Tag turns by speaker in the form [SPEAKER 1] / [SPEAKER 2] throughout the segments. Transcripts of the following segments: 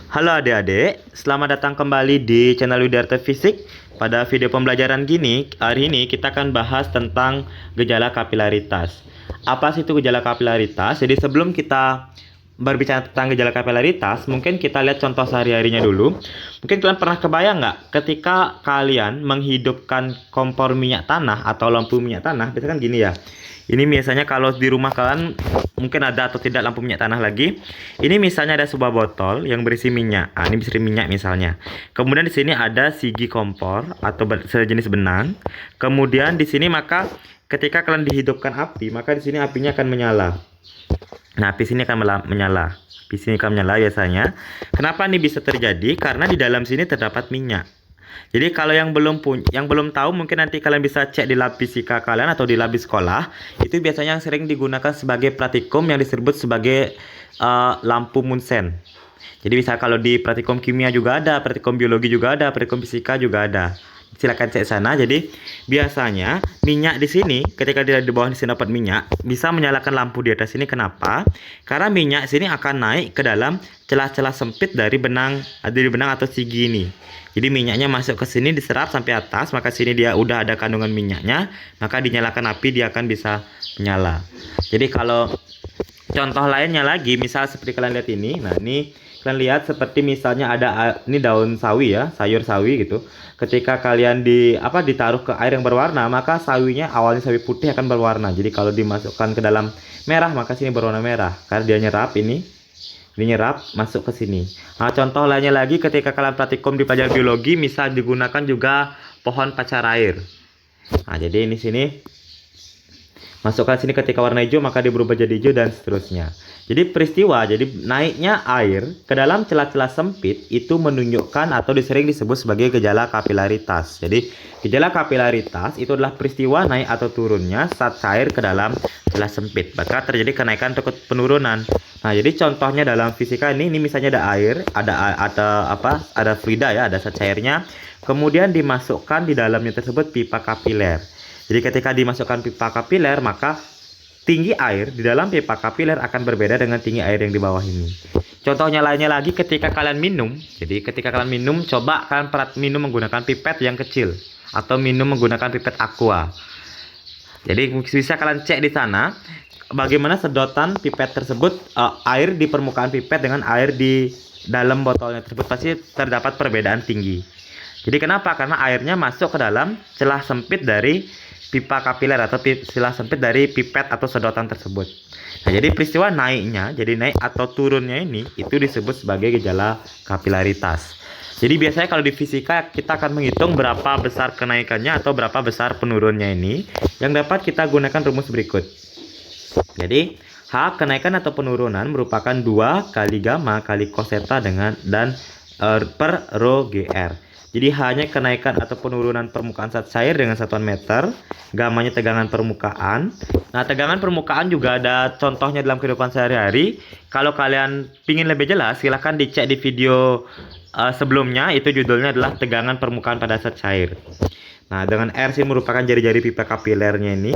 [SPEAKER 1] Halo adik-adik, selamat datang kembali di channel Widyarta Fisik. Pada video pembelajaran hari ini kita akan bahas tentang gejala kapilaritas. Apa sih itu gejala kapilaritas? Jadi sebelum kita berbicara tentang gejala kapilaritas, mungkin kita lihat contoh sehari-harinya dulu. Mungkin kalian pernah kebayang nggak ketika kalian menghidupkan kompor minyak tanah atau lampu minyak tanah, biasanya kan gini ya. Ini biasanya kalau di rumah kalian mungkin ada atau tidak lampu minyak tanah lagi. Ini misalnya ada sebuah botol yang berisi minyak. Ini berisi minyak misalnya. Kemudian di sini ada sigi kompor atau sejenis benang. Kemudian di sini maka ketika kalian dihidupkan api, maka di sini apinya akan menyala. Nah, api sini akan menyala. Api sini akan menyala biasanya. Kenapa ini bisa terjadi? Karena di dalam sini terdapat minyak. Jadi kalau yang belum tahu, mungkin nanti kalian bisa cek di lab fisika kalian atau di lab sekolah. Itu biasanya yang sering digunakan sebagai praktikum yang disebut sebagai lampu Munsen. Jadi bisa kalau di praktikum kimia juga ada, praktikum biologi juga ada, praktikum fisika juga ada. Silakan cek sana. Jadi biasanya minyak di sini ketika dia di bawah di sini dapat minyak bisa menyalakan lampu di atas sini. Kenapa? Karena minyak sini akan naik ke dalam celah-celah sempit dari benang atau sigi ini. Jadi minyaknya masuk ke sini diserap sampai atas, maka sini dia udah ada kandungan minyaknya, maka dinyalakan api dia akan bisa menyala. Jadi kalau contoh lainnya lagi, misal seperti kalian lihat ini. Nah, ini kalian lihat seperti misalnya ada ini daun sawi ya, sayur sawi gitu. Ketika kalian ditaruh ke air yang berwarna, maka sawinya awalnya sawi putih akan berwarna. Jadi kalau dimasukkan ke dalam merah, maka sini berwarna merah karena dia nyerap ini nyerap masuk ke sini. Nah, contoh lainnya lagi ketika kalian praktikum di pelajaran biologi, misal digunakan juga pohon pacar air. Nah, jadi ini sini masukkan sini ketika warna hijau maka dia berubah jadi hijau dan seterusnya. Jadi naiknya air ke dalam celah-celah sempit itu menunjukkan atau sering disebut sebagai gejala kapilaritas. Jadi gejala kapilaritas itu adalah peristiwa naik atau turunnya saat cair ke dalam celah sempit. Maka terjadi kenaikan atau penurunan. Nah, jadi contohnya dalam fisika ini misalnya ada air, ada fluida ya, ada zat cairnya. Kemudian dimasukkan di dalamnya tersebut pipa kapiler. Jadi ketika dimasukkan pipa kapiler, maka tinggi air di dalam pipa kapiler akan berbeda dengan tinggi air yang di bawah ini. Contohnya lainnya lagi ketika kalian minum. Jadi ketika kalian minum, coba kalian minum menggunakan pipet yang kecil atau minum menggunakan pipet aqua. Jadi bisa kalian cek di sana bagaimana sedotan pipet tersebut, air di permukaan pipet dengan air di dalam botolnya tersebut pasti terdapat perbedaan tinggi. Jadi kenapa? Karena airnya masuk ke dalam celah sempit dari pipa kapiler atau celah sempit dari pipet atau sedotan tersebut. Nah, jadi peristiwa naiknya, jadi naik atau turunnya ini itu disebut sebagai gejala kapilaritas. Jadi biasanya kalau di fisika kita akan menghitung berapa besar kenaikannya atau berapa besar penurunnya ini, yang dapat kita gunakan rumus berikut. Jadi H kenaikan atau penurunan merupakan 2 kali gamma kali cos theta per rho gr. Jadi hanya kenaikan atau penurunan permukaan zat cair dengan satuan meter, gammanya tegangan permukaan. Nah, tegangan permukaan juga ada contohnya dalam kehidupan sehari-hari. Kalau kalian ingin lebih jelas, silahkan dicek di video sebelumnya, itu judulnya adalah tegangan permukaan pada zat cair. Nah, dengan R sih merupakan jari-jari pipa kapilernya ini.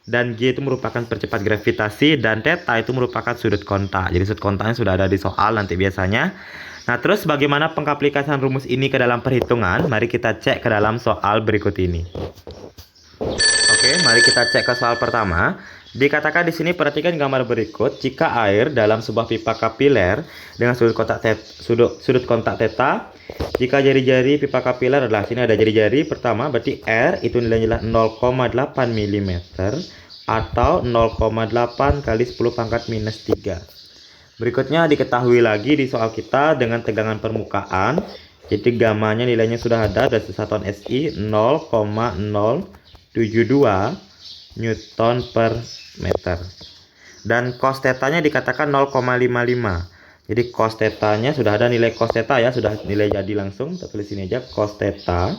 [SPEAKER 1] Dan G itu merupakan percepat gravitasi, dan theta itu merupakan sudut kontak. Jadi sudut kontaknya sudah ada di soal nanti biasanya. Nah, terus bagaimana pengaplikasian rumus ini ke dalam perhitungan? Mari kita cek ke dalam soal berikut ini. Oke, mari kita cek ke soal pertama. Dikatakan di sini, perhatikan gambar berikut. Jika air dalam sebuah pipa kapiler dengan sudut kontak theta, jika jari-jari pipa kapiler adalah, sini ada jari-jari pertama, berarti R itu nilainya 0,8 mm atau 0,8 kali 10 pangkat minus 3. Berikutnya diketahui lagi di soal kita dengan tegangan permukaan. Jadi gammanya nilainya sudah ada dari satuan SI 0,072 Newton per meter. Dan cos tetanya dikatakan 0,55. Jadi cos tetanya sudah ada nilai cos theta ya, sudah nilai jadi langsung. Kita tulis ini aja, cos theta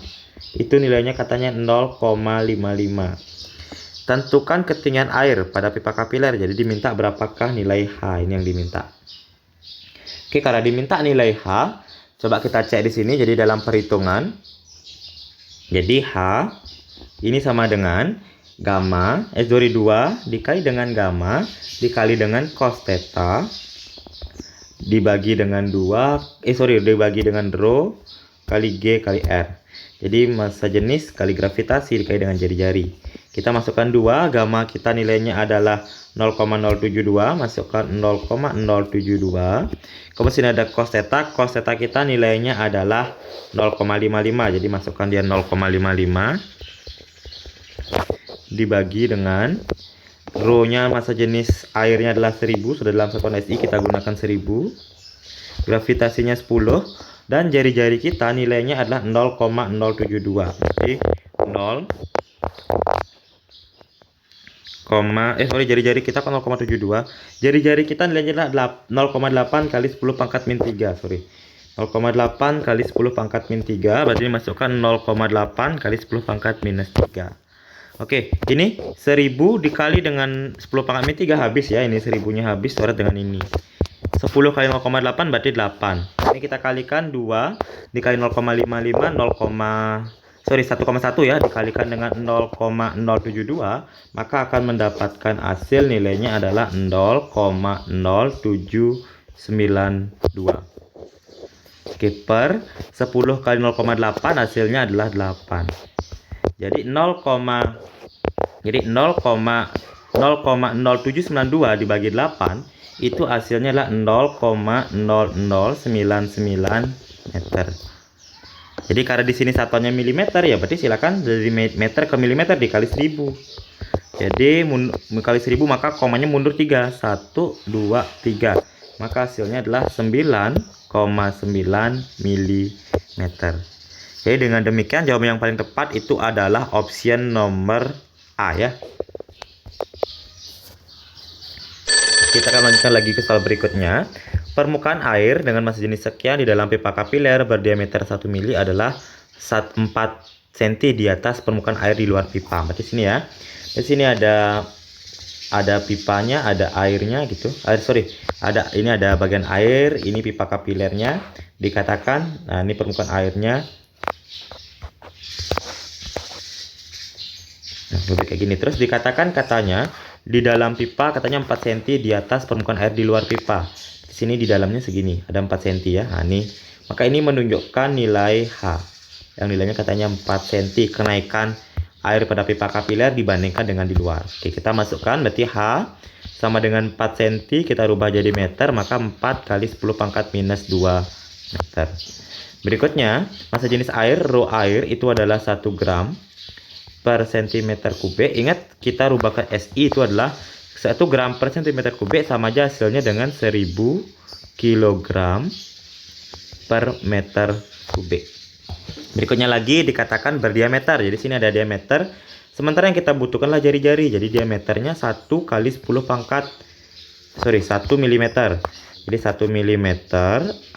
[SPEAKER 1] itu nilainya katanya 0,55. Tentukan ketinggian air pada pipa kapiler. Jadi diminta berapakah nilai H, ini yang diminta. Oke, karena diminta nilai H, coba kita cek di sini. Jadi dalam perhitungan, jadi H ini sama dengan gamma S2 dikali dengan gamma dikali dengan cos theta dibagi dengan dibagi dengan rho kali G kali R. Jadi massa jenis kali gravitasi dikali dengan jari-jari. Kita masukkan 2, gamma kita nilainya adalah 0,072, masukkan 0,072. Kemudian sini ada cos theta kita nilainya adalah 0,55, jadi masukkan dia 0,55 dibagi dengan rho-nya massa jenis airnya adalah 1000, sudah dalam satuan SI kita gunakan 1000. Gravitasinya 10 dan jari-jari kita nilainya adalah 0,072. Jadi jari-jari kita kan 0,72. Jari-jari kita nilainya adalah 0,8 kali 10 pangkat min 3, 0,8 kali 10 pangkat min 3, berarti dimasukkan 0,8 kali 10 pangkat minus 3. Oke, ini 1000 dikali dengan 10 pangkat min 3 habis ya. Ini 1000-nya habis, coret dengan ini. 10 kali 0,8 berarti 8. Ini kita kalikan 2 dikali 0,55 1,1 ya, dikalikan dengan 0,072, maka akan mendapatkan hasil nilainya adalah 0,0792. Oke, per 10 kali 0,8 hasilnya adalah 8. Jadi 0,0792 dibagi 8 itu hasilnya adalah 0,0099 meter. Jadi karena di sini satuannya milimeter ya, berarti silakan dari meter ke milimeter dikali 1000. Jadi kali 1000 maka komanya mundur 3, 1 2 3. Maka hasilnya adalah 9,9 milimeter. Jadi dengan demikian jawaban yang paling tepat itu adalah option nomor A ya. Kita akan lanjutkan lagi ke soal berikutnya. Permukaan air dengan massa jenis sekian di dalam pipa kapiler berdiameter 1 mili adalah 4 cm di atas permukaan air di luar pipa. Berarti sini ya. Di sini ada pipanya, ada airnya gitu. Ini ada bagian air, ini pipa kapilernya. Dikatakan, nah ini permukaan airnya. Nah, lebih kayak gini. Terus dikatakan katanya di dalam pipa katanya 4 cm di atas permukaan air di luar pipa. Di sini di dalamnya segini, ada 4 cm ya. Nah, ini. Maka ini menunjukkan nilai H. Yang nilainya katanya 4 cm kenaikan air pada pipa kapiler dibandingkan dengan di luar. Oke, kita masukkan berarti H sama dengan 4 cm, kita rubah jadi meter, maka 4 kali 10 pangkat minus 2 meter. Berikutnya, massa jenis air, rho air itu adalah 1 gram per centimeter kubik. Ingat kita rubah ke SI itu adalah 1 gram per centimeter kubik sama aja hasilnya dengan 1000 kilogram per meter kubik. Berikutnya lagi dikatakan berdiameter. Jadi sini ada diameter. Sementara yang kita butuhkanlah jari-jari. Jadi diameternya 1 kali 10 pangkat 1 mm. Jadi 1 mm.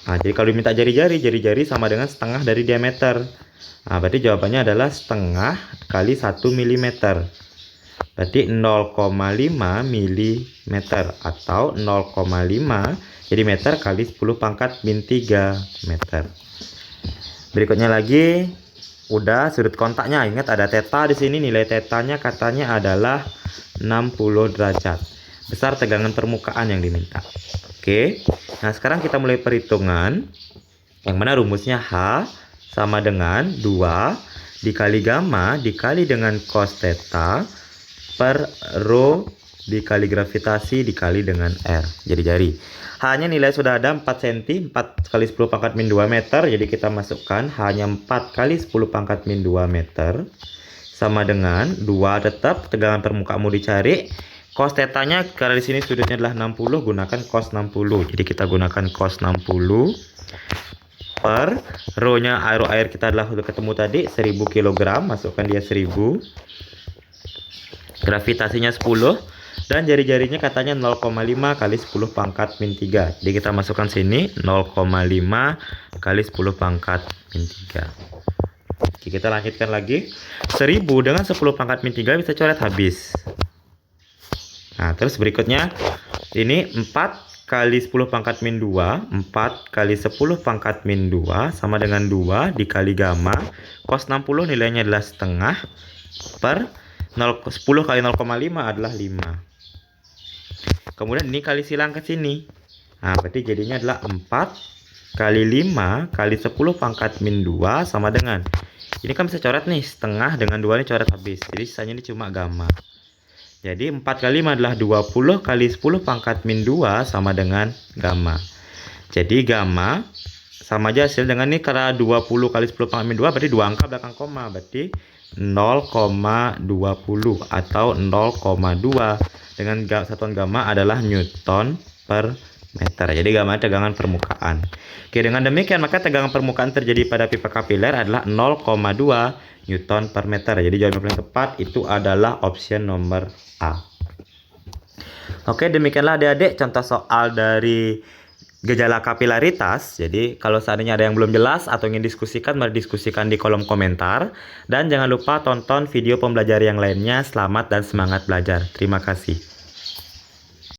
[SPEAKER 1] Nah, jadi kalau diminta jari-jari sama dengan setengah dari diameter. Nah, berarti jawabannya adalah setengah kali 1 mm. Berarti 0,5 mm atau 0,5 jadi meter kali 10 pangkat min 3 meter. Berikutnya lagi udah sudut kontaknya. Ingat ada theta di sini, nilai tetanya katanya adalah 60 derajat. Besar tegangan permukaan yang diminta. Oke. Nah, sekarang kita mulai perhitungan. Yang mana rumusnya H sama dengan 2 dikali gamma dikali dengan cos theta per rho dikali gravitasi dikali dengan R. Jari-jari. H-nya nilai sudah ada 4 cm, 4 kali 10 pangkat min 2 meter. Jadi kita masukkan H-nya 4 kali 10 pangkat min 2 meter. Sama dengan 2 tetap tegangan permukaan mau dicari. Cos theta-nya karena di sini sudutnya adalah 60, gunakan cos 60. Jadi kita gunakan cos 60 per rho-nya air kita adalah sudah ketemu tadi 1000 kg, masukkan dia 1000. Gravitasinya 10 dan jari-jarinya katanya 0,5 kali 10 pangkat min 3. Jadi kita masukkan sini 0,5 kali 10 pangkat min 3. Oke, kita lanjutkan lagi. 1000 dengan 10 pangkat min 3 bisa coret habis. Nah, terus berikutnya ini 4 kali 10 pangkat min 2, 4 kali 10 pangkat min 2 sama dengan 2 dikali gamma. Cos 60 nilainya adalah setengah per 10 kali 0,5 adalah 5. Kemudian ini kali silang ke sini. Nah, berarti jadinya adalah 4 kali 5 kali 10 pangkat min 2 sama dengan, ini kan bisa coret nih, setengah dengan 2 ini coret habis. Jadi sisanya ini cuma gamma. Jadi 4 kali 5 adalah 20 kali 10 pangkat min 2 sama dengan gamma. Jadi gamma sama aja hasil dengan ini, karena 20 kali 10 pangkat min 2 berarti 2 angka belakang koma. Berarti 0,20 atau 0,2 dengan satuan gamma adalah Newton per meter. Jadi gamma tegangan permukaan. Oke, dengan demikian maka tegangan permukaan terjadi pada pipa kapiler adalah 0,2 Newton per meter. Jadi jawaban paling tepat itu adalah option nomor A. Oke, demikianlah adik-adik contoh soal dari gejala kapilaritas. Jadi kalau seandainya ada yang belum jelas atau ingin diskusikan, mari diskusikan di kolom komentar. Dan jangan lupa tonton video pembelajaran yang lainnya. Selamat dan semangat belajar. Terima kasih.